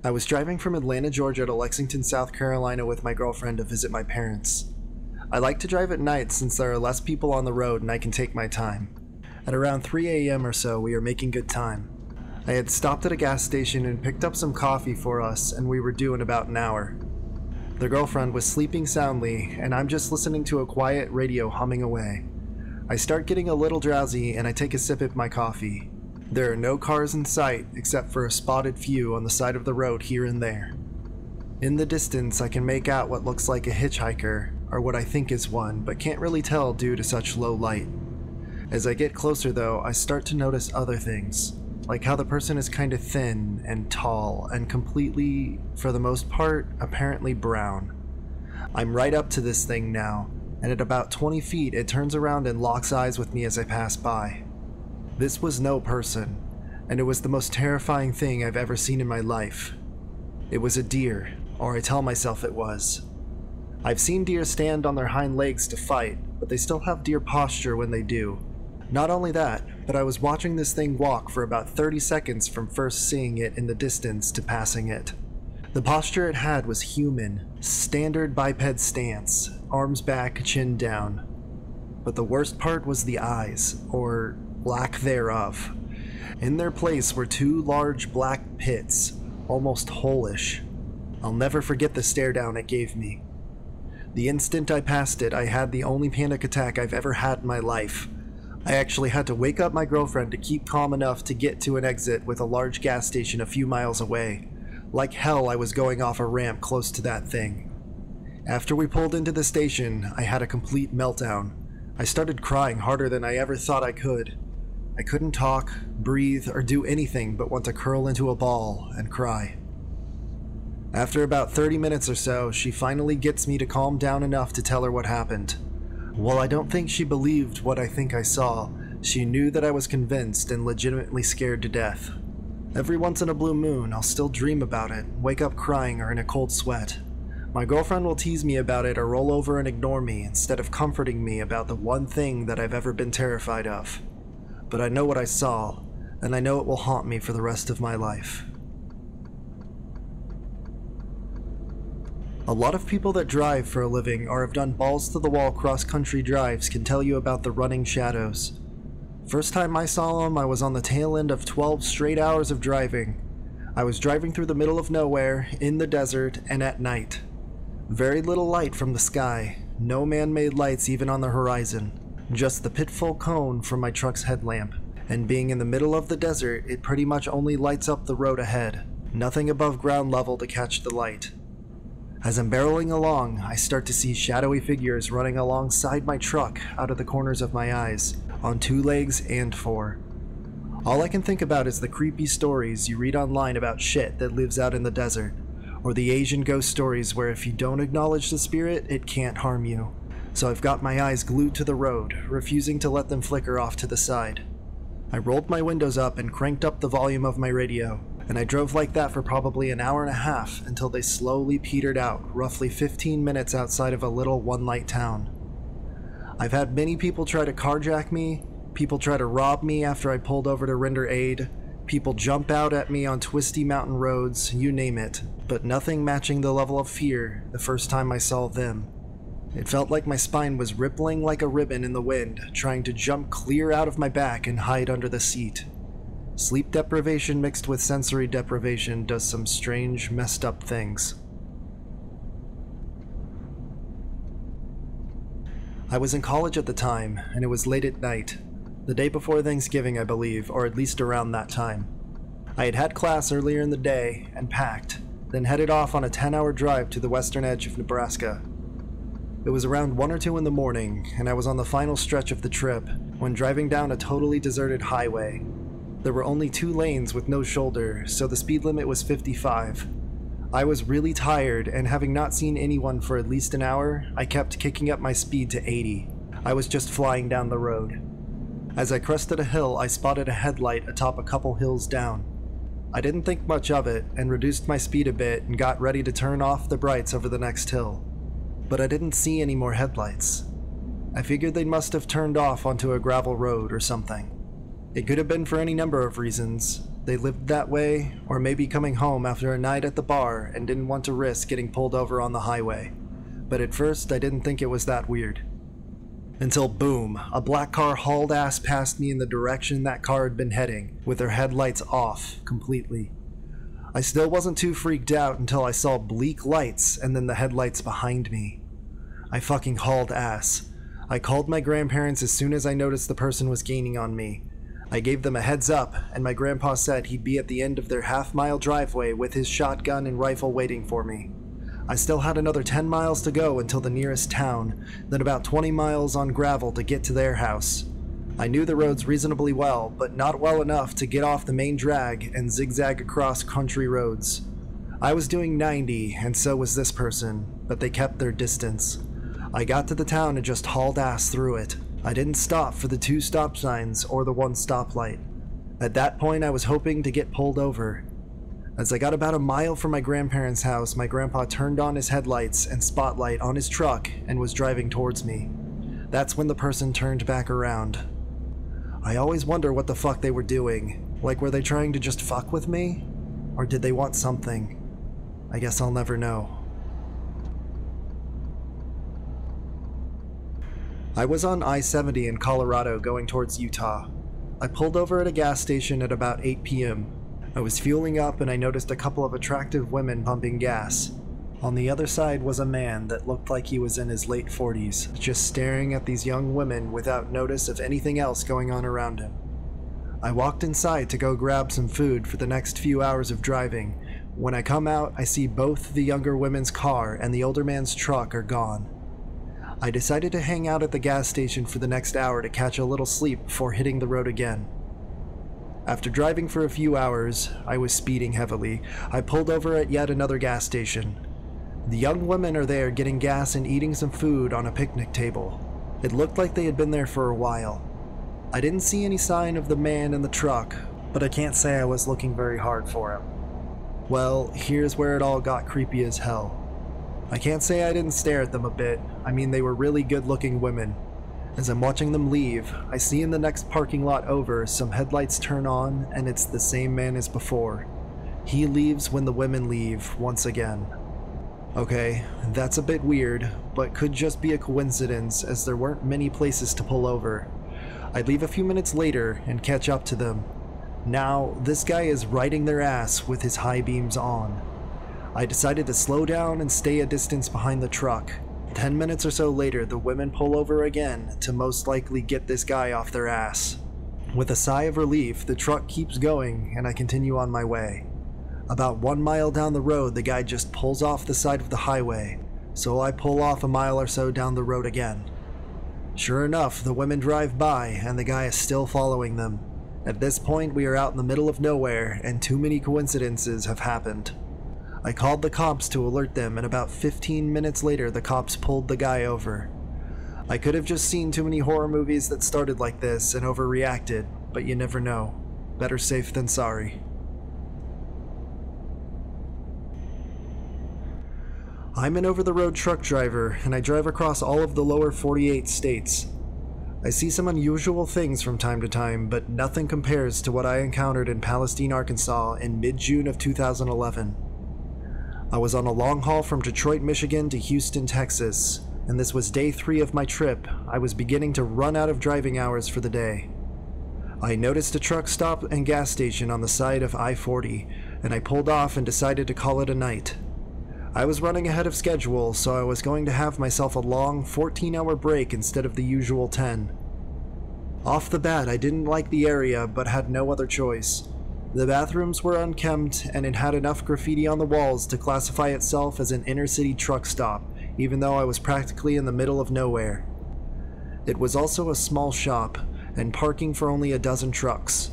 I was driving from Atlanta, Georgia to Lexington, South Carolina with my girlfriend to visit my parents. I like to drive at night since there are less people on the road and I can take my time. At around 3 a.m. or so, we were making good time. I had stopped at a gas station and picked up some coffee for us, and we were due in about an hour. The girlfriend was sleeping soundly, and I'm just listening to a quiet radio humming away. I start getting a little drowsy and I take a sip of my coffee. There are no cars in sight except for a spotted few on the side of the road here and there. In the distance, I can make out what looks like a hitchhiker, or what I think is one, but can't really tell due to such low light. As I get closer though, I start to notice other things, like how the person is kinda thin and tall and completely, for the most part, apparently brown. I'm right up to this thing now, and at about 20 feet it turns around and locks eyes with me as I pass by. This was no person, and it was the most terrifying thing I've ever seen in my life. It was a deer, or I tell myself it was. I've seen deer stand on their hind legs to fight, but they still have deer posture when they do. Not only that, but I was watching this thing walk for about 30 seconds from first seeing it in the distance to passing it. The posture it had was human, standard biped stance, arms back, chin down. But the worst part was the eyes, or lack thereof. In their place were two large black pits, almost hole-ish. I'll never forget the stare down it gave me. The instant I passed it, I had the only panic attack I've ever had in my life. I actually had to wake up my girlfriend to keep calm enough to get to an exit with a large gas station a few miles away. Like hell, I was going off a ramp close to that thing. After we pulled into the station, I had a complete meltdown. I started crying harder than I ever thought I could. I couldn't talk, breathe, or do anything but want to curl into a ball and cry. After about 30 minutes or so, she finally gets me to calm down enough to tell her what happened. While I don't think she believed what I think I saw, she knew that I was convinced and legitimately scared to death. Every once in a blue moon, I'll still dream about it, wake up crying or in a cold sweat. My girlfriend will tease me about it or roll over and ignore me instead of comforting me about the one thing that I've ever been terrified of. But I know what I saw, and I know it will haunt me for the rest of my life. A lot of people that drive for a living or have done balls-to-the-wall cross-country drives can tell you about the running shadows. First time I saw them, I was on the tail end of 12 straight hours of driving. I was driving through the middle of nowhere, in the desert, and at night. Very little light from the sky, no man-made lights even on the horizon. Just the pitfall cone from my truck's headlamp, and being in the middle of the desert, it pretty much only lights up the road ahead, nothing above ground level to catch the light. As I'm barreling along, I start to see shadowy figures running alongside my truck out of the corners of my eyes, on 2 legs and 4. All I can think about is the creepy stories you read online about shit that lives out in the desert, or the Asian ghost stories where if you don't acknowledge the spirit, it can't harm you. So I've got my eyes glued to the road, refusing to let them flicker off to the side. I rolled my windows up and cranked up the volume of my radio, and I drove like that for probably an hour and a half until they slowly petered out, roughly 15 minutes outside of a little one-light town. I've had many people try to carjack me, people try to rob me after I pulled over to render aid, people jump out at me on twisty mountain roads, you name it, but nothing matching the level of fear the first time I saw them. It felt like my spine was rippling like a ribbon in the wind, trying to jump clear out of my back and hide under the seat. Sleep deprivation mixed with sensory deprivation does some strange, messed up things. I was in college at the time, and it was late at night. The day before Thanksgiving, I believe, or at least around that time. I had had class earlier in the day, and packed, then headed off on a 10-hour drive to the western edge of Nebraska. It was around 1 or 2 in the morning, and I was on the final stretch of the trip, when driving down a totally deserted highway. There were only 2 lanes with no shoulder, so the speed limit was 55. I was really tired, and having not seen anyone for at least an hour, I kept kicking up my speed to 80. I was just flying down the road. As I crested a hill, I spotted a headlight atop a couple hills down. I didn't think much of it, and reduced my speed a bit and got ready to turn off the brights over the next hill. But I didn't see any more headlights. I figured they must have turned off onto a gravel road or something. It could have been for any number of reasons, they lived that way, or maybe coming home after a night at the bar and didn't want to risk getting pulled over on the highway. But at first, I didn't think it was that weird. Until boom, a black car hauled ass past me in the direction that car had been heading, with their headlights off completely. I still wasn't too freaked out until I saw bleak lights and then the headlights behind me. I fucking hauled ass. I called my grandparents as soon as I noticed the person was gaining on me. I gave them a heads up, and my grandpa said he'd be at the end of their half-mile driveway with his shotgun and rifle waiting for me. I still had another 10 miles to go until the nearest town, then about 20 miles on gravel to get to their house. I knew the roads reasonably well, but not well enough to get off the main drag and zigzag across country roads. I was doing 90, and so was this person, but they kept their distance. I got to the town and just hauled ass through it. I didn't stop for the 2 stop signs or the 1 stoplight. At that point, I was hoping to get pulled over. As I got about a mile from my grandparents' house, my grandpa turned on his headlights and spotlight on his truck and was driving towards me. That's when the person turned back around. I always wonder what the fuck they were doing. Like, were they trying to just fuck with me? Or did they want something? I guess I'll never know. I was on I-70 in Colorado going towards Utah. I pulled over at a gas station at about 8 p.m. I was fueling up and I noticed a couple of attractive women pumping gas. On the other side was a man that looked like he was in his late 40s, just staring at these young women without notice of anything else going on around him. I walked inside to go grab some food for the next few hours of driving. When I come out, I see both the younger women's car and the older man's truck are gone. I decided to hang out at the gas station for the next hour to catch a little sleep before hitting the road again. After driving for a few hours, I was speeding heavily. I pulled over at yet another gas station. The young women are there getting gas and eating some food on a picnic table. It looked like they had been there for a while. I didn't see any sign of the man in the truck, but I can't say I was looking very hard for him. Well, here's where it all got creepy as hell. I can't say I didn't stare at them a bit. I mean, they were really good-looking women. As I'm watching them leave, I see in the next parking lot over some headlights turn on, and it's the same man as before. He leaves when the women leave once again. Okay, that's a bit weird, but could just be a coincidence as there weren't many places to pull over. I'd leave a few minutes later and catch up to them. Now, this guy is riding their ass with his high beams on. I decided to slow down and stay a distance behind the truck. 10 minutes or so later, the women pull over again to most likely get this guy off their ass. With a sigh of relief, the truck keeps going and I continue on my way. About 1 mile down the road, the guy just pulls off the side of the highway, so I pull off a mile or so down the road again. Sure enough, the women drive by and the guy is still following them. At this point, we are out in the middle of nowhere and too many coincidences have happened. I called the cops to alert them, and about 15 minutes later the cops pulled the guy over. I could have just seen too many horror movies that started like this and overreacted, but you never know. Better safe than sorry. I'm an over-the-road truck driver, and I drive across all of the lower 48 states. I see some unusual things from time to time, but nothing compares to what I encountered in Palestine, Arkansas in mid-June of 2011. I was on a long haul from Detroit, Michigan to Houston, Texas, and this was day 3 of my trip. I was beginning to run out of driving hours for the day. I noticed a truck stop and gas station on the side of I-40, and I pulled off and decided to call it a night. I was running ahead of schedule, so I was going to have myself a long 14-hour break instead of the usual 10. Off the bat, I didn't like the area, but had no other choice. The bathrooms were unkempt, and it had enough graffiti on the walls to classify itself as an inner-city truck stop, even though I was practically in the middle of nowhere. It was also a small shop, and parking for only a dozen trucks.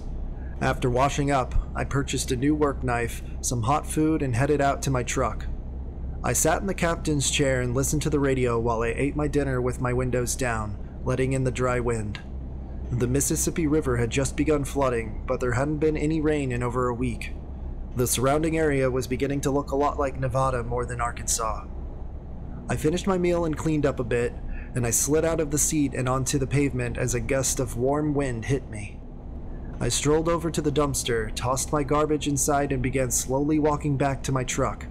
After washing up, I purchased a new work knife, some hot food, and headed out to my truck. I sat in the captain's chair and listened to the radio while I ate my dinner with my windows down, letting in the dry wind. The Mississippi River had just begun flooding, but there hadn't been any rain in over a week. The surrounding area was beginning to look a lot like Nevada more than Arkansas. I finished my meal and cleaned up a bit, and I slid out of the seat and onto the pavement as a gust of warm wind hit me. I strolled over to the dumpster, tossed my garbage inside, and began slowly walking back to my truck.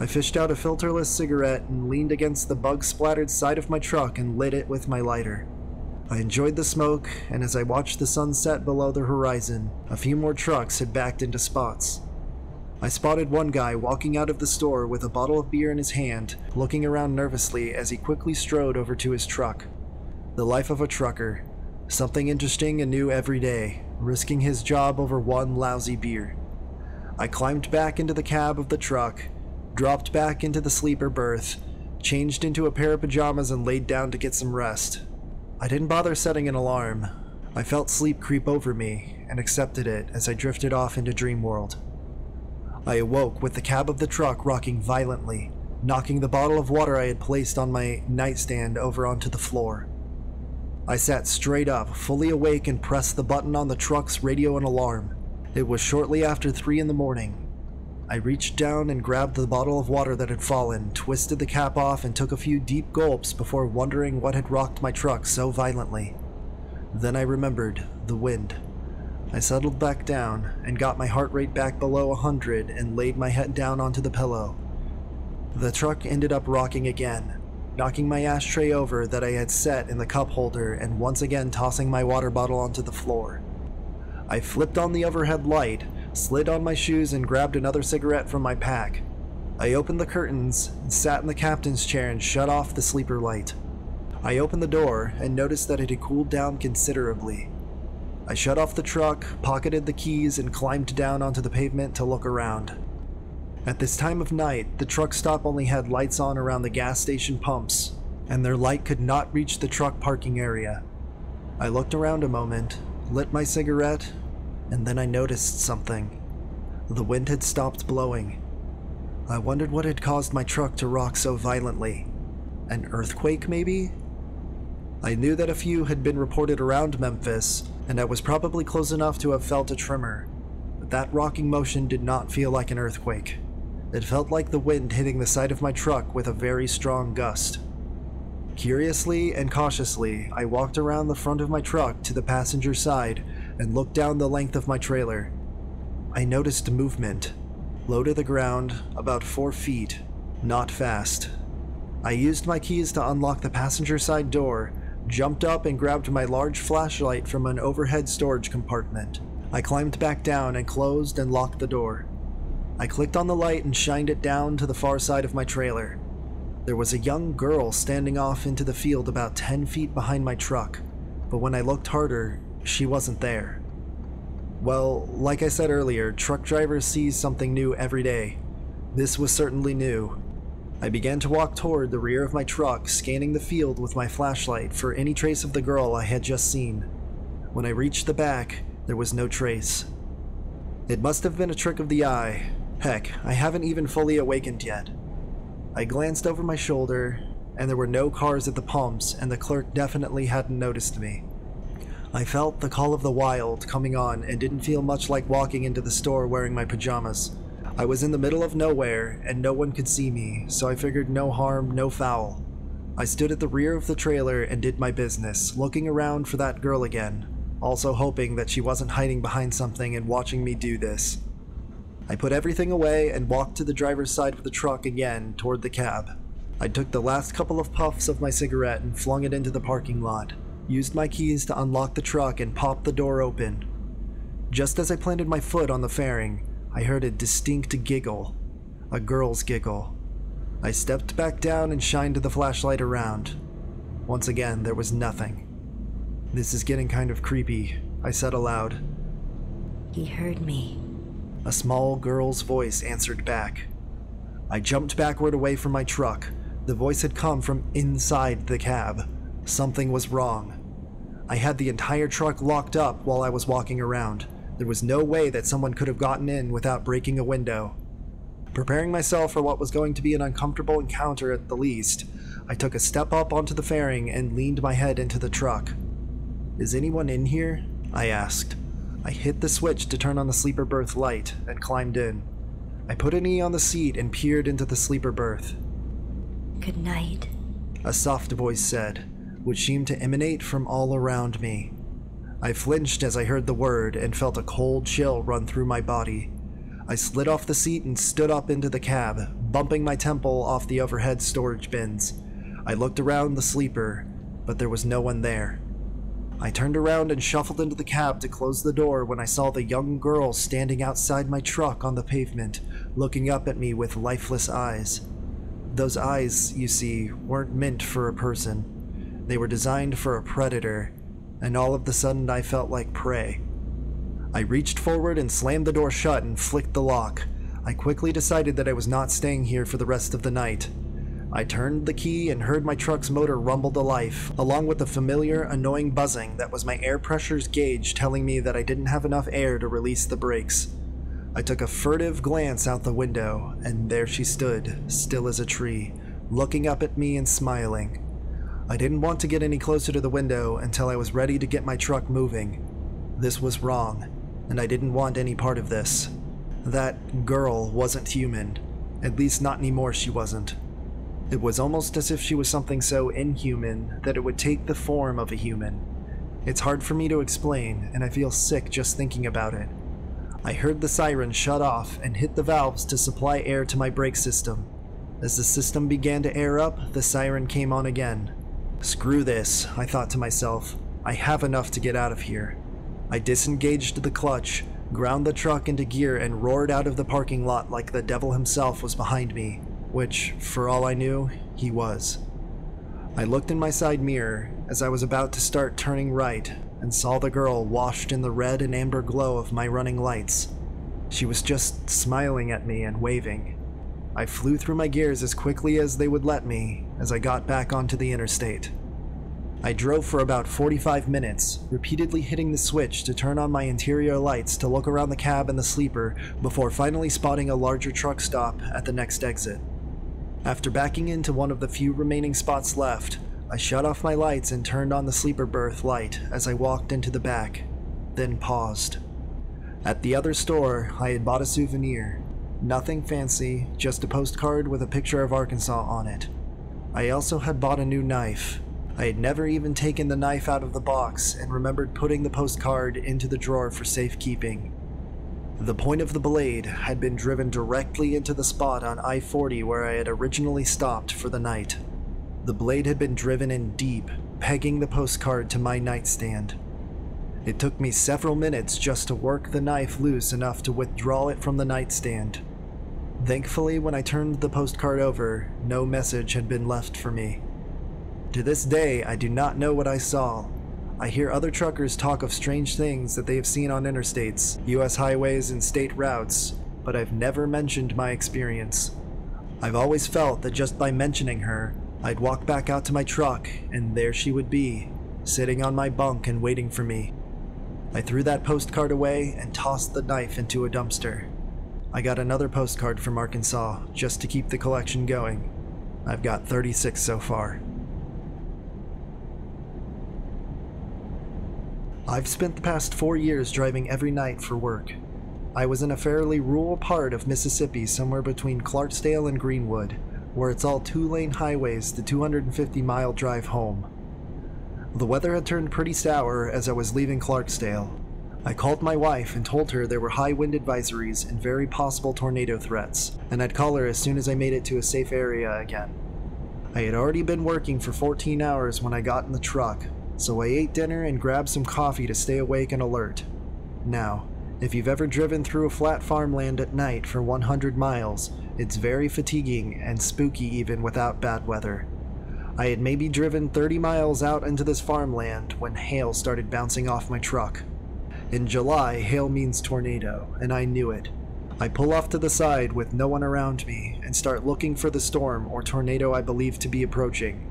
I fished out a filterless cigarette and leaned against the bug-splattered side of my truck and lit it with my lighter. I enjoyed the smoke, and as I watched the sun set below the horizon, a few more trucks had backed into spots. I spotted one guy walking out of the store with a bottle of beer in his hand, looking around nervously as he quickly strode over to his truck. The life of a trucker. Something interesting and new every day, risking his job over one lousy beer. I climbed back into the cab of the truck, dropped back into the sleeper berth, changed into a pair of pajamas and laid down to get some rest. I didn't bother setting an alarm. I felt sleep creep over me and accepted it as I drifted off into dream world. I awoke with the cab of the truck rocking violently, knocking the bottle of water I had placed on my nightstand over onto the floor. I sat straight up, fully awake, and pressed the button on the truck's radio and alarm. It was shortly after 3 in the morning. I reached down and grabbed the bottle of water that had fallen, twisted the cap off, and took a few deep gulps before wondering what had rocked my truck so violently. Then I remembered the wind. I settled back down and got my heart rate back below 100 and laid my head down onto the pillow. The truck ended up rocking again, knocking my ashtray over that I had set in the cup holder and once again tossing my water bottle onto the floor. I flipped on the overhead light, slid on my shoes, and grabbed another cigarette from my pack. I opened the curtains, sat in the captain's chair, and shut off the sleeper light. I opened the door and noticed that it had cooled down considerably. I shut off the truck, pocketed the keys, and climbed down onto the pavement to look around. At this time of night, the truck stop only had lights on around the gas station pumps, and their light could not reach the truck parking area. I looked around a moment, lit my cigarette, and then I noticed something. The wind had stopped blowing. I wondered what had caused my truck to rock so violently. An earthquake, maybe? I knew that a few had been reported around Memphis, and I was probably close enough to have felt a tremor, but that rocking motion did not feel like an earthquake. It felt like the wind hitting the side of my truck with a very strong gust. Curiously and cautiously, I walked around the front of my truck to the passenger side and looked down the length of my trailer. I noticed movement, low to the ground, about 4 feet, not fast. I used my keys to unlock the passenger side door, jumped up and grabbed my large flashlight from an overhead storage compartment. I climbed back down and closed and locked the door. I clicked on the light and shined it down to the far side of my trailer. There was a young girl standing off into the field about 10 feet behind my truck, but when I looked harder, she wasn't there. Well, like I said earlier, truck drivers see something new every day. This was certainly new. I began to walk toward the rear of my truck, scanning the field with my flashlight for any trace of the girl I had just seen. When I reached the back, there was no trace. It must have been a trick of the eye. Heck, I haven't even fully awakened yet. I glanced over my shoulder, and there were no cars at the pumps, and the clerk definitely hadn't noticed me. I felt the call of the wild coming on and didn't feel much like walking into the store wearing my pajamas. I was in the middle of nowhere, and no one could see me, so I figured no harm, no foul. I stood at the rear of the trailer and did my business, looking around for that girl again, also hoping that she wasn't hiding behind something and watching me do this. I put everything away and walked to the driver's side of the truck again, toward the cab. I took the last couple of puffs of my cigarette and flung it into the parking lot, used my keys to unlock the truck and popped the door open. Just as I planted my foot on the fairing, I heard a distinct giggle, a girl's giggle. I stepped back down and shined the flashlight around. Once again, there was nothing. "This is getting kind of creepy," I said aloud. "He heard me," a small girl's voice answered back. I jumped backward away from my truck. The voice had come from inside the cab. Something was wrong. I had the entire truck locked up while I was walking around. There was no way that someone could have gotten in without breaking a window. Preparing myself for what was going to be an uncomfortable encounter at the least, I took a step up onto the fairing and leaned my head into the truck. "Is anyone in here?" I asked. I hit the switch to turn on the sleeper berth light and climbed in. I put a knee on the seat and peered into the sleeper berth. "Good night," a soft voice said, which seemed to emanate from all around me. I flinched as I heard the word and felt a cold chill run through my body. I slid off the seat and stood up into the cab, bumping my temple off the overhead storage bins. I looked around the sleeper, but there was no one there. I turned around and shuffled into the cab to close the door when I saw the young girl standing outside my truck on the pavement, looking up at me with lifeless eyes. Those eyes, you see, weren't meant for a person. They were designed for a predator, and all of a sudden I felt like prey. I reached forward and slammed the door shut and flicked the lock. I quickly decided that I was not staying here for the rest of the night. I turned the key and heard my truck's motor rumble to life, along with the familiar, annoying buzzing that was my air pressure's gauge telling me that I didn't have enough air to release the brakes. I took a furtive glance out the window, and there she stood, still as a tree, looking up at me and smiling. I didn't want to get any closer to the window until I was ready to get my truck moving. This was wrong, and I didn't want any part of this. That girl wasn't human. At least not anymore, she wasn't. It was almost as if she was something so inhuman that it would take the form of a human. It's hard for me to explain, and I feel sick just thinking about it. I heard the siren shut off and hit the valves to supply air to my brake system. As the system began to air up, the siren came on again. Screw this, I thought to myself. I have enough to get out of here. I disengaged the clutch, ground the truck into gear, and roared out of the parking lot like the devil himself was behind me. Which, for all I knew, he was. I looked in my side mirror as I was about to start turning right and saw the girl washed in the red and amber glow of my running lights. She was just smiling at me and waving. I flew through my gears as quickly as they would let me as I got back onto the interstate. I drove for about 45 minutes, repeatedly hitting the switch to turn on my interior lights to look around the cab and the sleeper before finally spotting a larger truck stop at the next exit. After backing into one of the few remaining spots left, I shut off my lights and turned on the sleeper berth light as I walked into the back, then paused. At the other store, I had bought a souvenir. Nothing fancy, just a postcard with a picture of Arkansas on it. I also had bought a new knife. I had never even taken the knife out of the box and remembered putting the postcard into the drawer for safekeeping. The point of the blade had been driven directly into the spot on I-40 where I had originally stopped for the night. The blade had been driven in deep, pegging the postcard to my nightstand. It took me several minutes just to work the knife loose enough to withdraw it from the nightstand. Thankfully, when I turned the postcard over, no message had been left for me. To this day, I do not know what I saw. I hear other truckers talk of strange things that they have seen on interstates, US highways, and state routes, but I've never mentioned my experience. I've always felt that just by mentioning her, I'd walk back out to my truck, and there she would be, sitting on my bunk and waiting for me. I threw that postcard away and tossed the knife into a dumpster. I got another postcard from Arkansas, just to keep the collection going. I've got 36 so far. I've spent the past 4 years driving every night for work. I was in a fairly rural part of Mississippi somewhere between Clarksdale and Greenwood, where it's all 2-lane highways the 250-mile drive home. The weather had turned pretty sour as I was leaving Clarksdale. I called my wife and told her there were high wind advisories and very possible tornado threats, and I'd call her as soon as I made it to a safe area again. I had already been working for 14 hours when I got in the truck, so I ate dinner and grabbed some coffee to stay awake and alert. Now, if you've ever driven through a flat farmland at night for 100 miles, it's very fatiguing and spooky even without bad weather. I had maybe driven 30 miles out into this farmland when hail started bouncing off my truck. In July, hail means tornado, and I knew it. I pull off to the side with no one around me and start looking for the storm or tornado I believe to be approaching.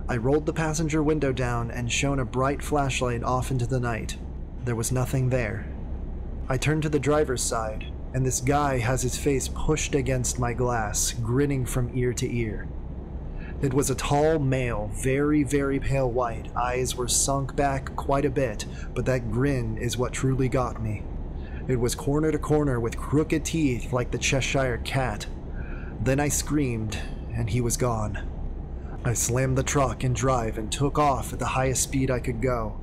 I rolled the passenger window down and shone a bright flashlight off into the night. There was nothing there. I turned to the driver's side, and this guy has his face pushed against my glass, grinning from ear to ear. It was a tall male, very, very pale white. Eyes were sunk back quite a bit, but that grin is what truly got me. It was corner to corner with crooked teeth like the Cheshire Cat. Then I screamed, and he was gone. I slammed the truck in drive and took off at the highest speed I could go.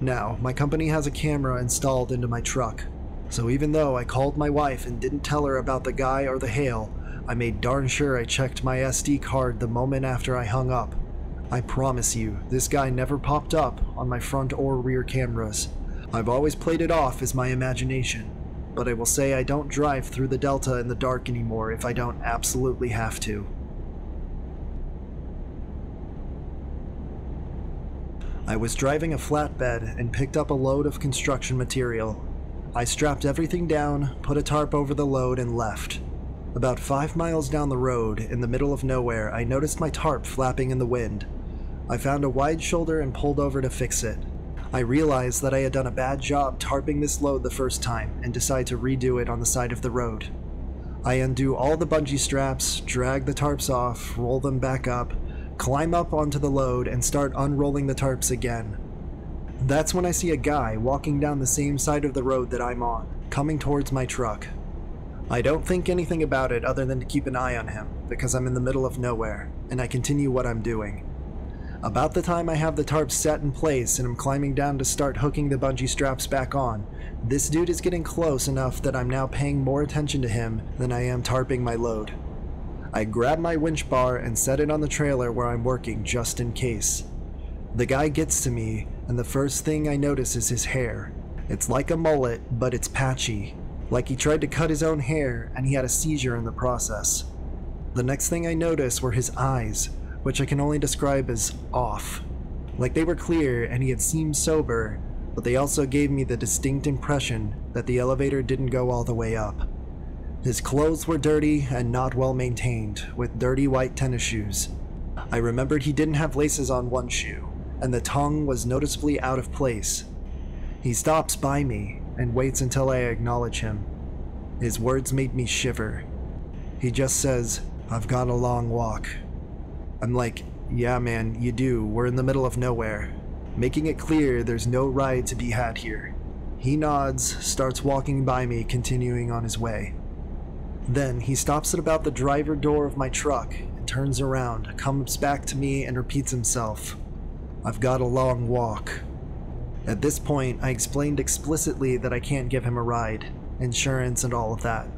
Now, my company has a camera installed into my truck, so even though I called my wife and didn't tell her about the guy or the hail, I made darn sure I checked my SD card the moment after I hung up. I promise you, this guy never popped up on my front or rear cameras. I've always played it off as my imagination, but I will say I don't drive through the Delta in the dark anymore if I don't absolutely have to. I was driving a flatbed and picked up a load of construction material. I strapped everything down, put a tarp over the load, and left. About 5 miles down the road, in the middle of nowhere, I noticed my tarp flapping in the wind. I found a wide shoulder and pulled over to fix it. I realized that I had done a bad job tarping this load the first time and decided to redo it on the side of the road. I undo all the bungee straps, drag the tarps off, roll them back up, climb up onto the load, and start unrolling the tarps again. That's when I see a guy walking down the same side of the road that I'm on, coming towards my truck. I don't think anything about it other than to keep an eye on him, because I'm in the middle of nowhere, and I continue what I'm doing. About the time I have the tarp set in place and I'm climbing down to start hooking the bungee straps back on, this dude is getting close enough that I'm now paying more attention to him than I am tarping my load. I grab my winch bar and set it on the trailer where I'm working just in case. The guy gets to me, and the first thing I notice is his hair. It's like a mullet, but it's patchy, like he tried to cut his own hair and he had a seizure in the process. The next thing I notice were his eyes, which I can only describe as off. Like they were clear and he had seemed sober, but they also gave me the distinct impression that the elevator didn't go all the way up. His clothes were dirty and not well maintained, with dirty white tennis shoes. I remembered he didn't have laces on one shoe, and the tongue was noticeably out of place. He stops by me and waits until I acknowledge him. His words made me shiver. He just says, "I've got a long walk." I'm like, "Yeah man, you do, we're in the middle of nowhere," making it clear there's no ride to be had here. He nods, starts walking by me, continuing on his way. Then he stops at about the driver door of my truck and turns around, comes back to me and repeats himself, "I've got a long walk." At this point, I explained explicitly that I can't give him a ride, insurance and all of that.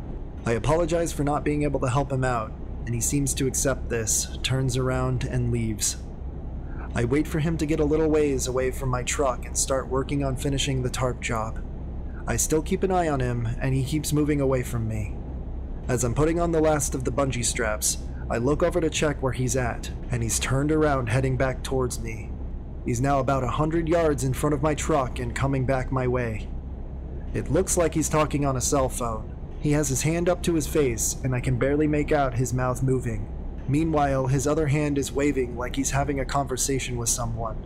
I apologize for not being able to help him out, and he seems to accept this, turns around and leaves. I wait for him to get a little ways away from my truck and start working on finishing the tarp job. I still keep an eye on him, and he keeps moving away from me. As I'm putting on the last of the bungee straps, I look over to check where he's at, and he's turned around heading back towards me. He's now about 100 yards in front of my truck and coming back my way. It looks like he's talking on a cell phone. He has his hand up to his face, and I can barely make out his mouth moving. Meanwhile, his other hand is waving like he's having a conversation with someone.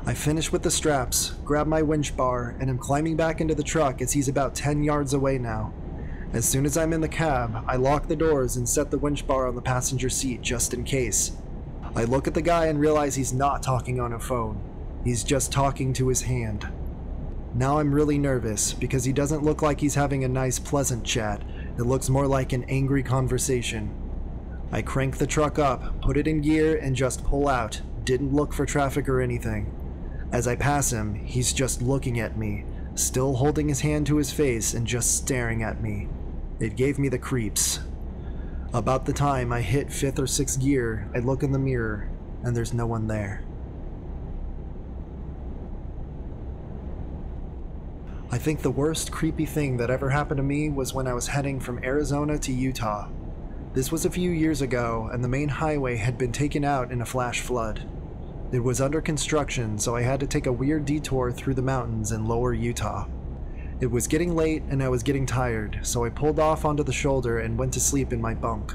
I finish with the straps, grab my winch bar, and am climbing back into the truck as he's about 10 yards away now. As soon as I'm in the cab, I lock the doors and set the winch bar on the passenger seat just in case. I look at the guy and realize he's not talking on a phone. He's just talking to his hand. Now I'm really nervous because he doesn't look like he's having a nice, pleasant chat. It looks more like an angry conversation. I crank the truck up, put it in gear, and just pull out. Didn't look for traffic or anything. As I pass him, he's just looking at me, still holding his hand to his face and just staring at me. It gave me the creeps. About the time I hit 5th or 6th gear, I look in the mirror, and there's no one there. I think the worst creepy thing that ever happened to me was when I was heading from Arizona to Utah. This was a few years ago, and the main highway had been taken out in a flash flood. It was under construction, so I had to take a weird detour through the mountains in lower Utah. It was getting late and I was getting tired, so I pulled off onto the shoulder and went to sleep in my bunk.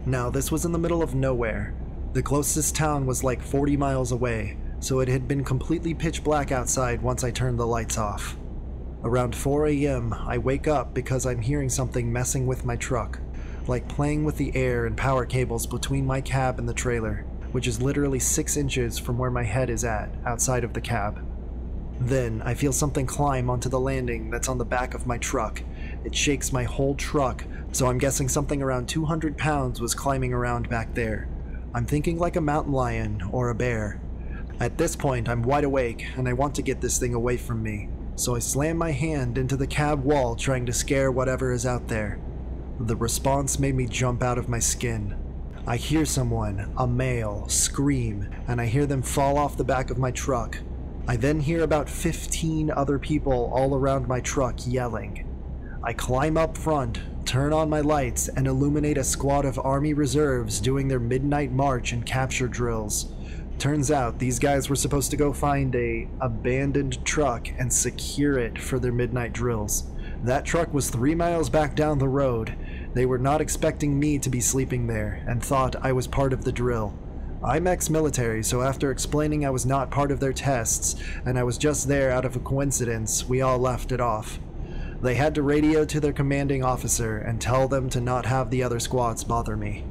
Now, this was in the middle of nowhere. The closest town was like 40 miles away, so it had been completely pitch black outside once I turned the lights off. Around 4 a.m., I wake up because I'm hearing something messing with my truck, like playing with the air and power cables between my cab and the trailer, which is literally 6 inches from where my head is at, outside of the cab. Then, I feel something climb onto the landing that's on the back of my truck. It shakes my whole truck, so I'm guessing something around 200 pounds was climbing around back there. I'm thinking like a mountain lion or a bear. At this point, I'm wide awake and I want to get this thing away from me, so I slam my hand into the cab wall trying to scare whatever is out there. The response made me jump out of my skin. I hear someone, a male, scream, and I hear them fall off the back of my truck. I then hear about 15 other people all around my truck yelling. I climb up front, turn on my lights, and illuminate a squad of Army reserves doing their midnight march and capture drills. Turns out these guys were supposed to go find a abandoned truck and secure it for their midnight drills. That truck was 3 miles back down the road. They were not expecting me to be sleeping there and thought I was part of the drill. I'm ex-military, so after explaining I was not part of their tests and I was just there out of a coincidence, we all laughed it off. They had to radio to their commanding officer and tell them to not have the other squads bother me.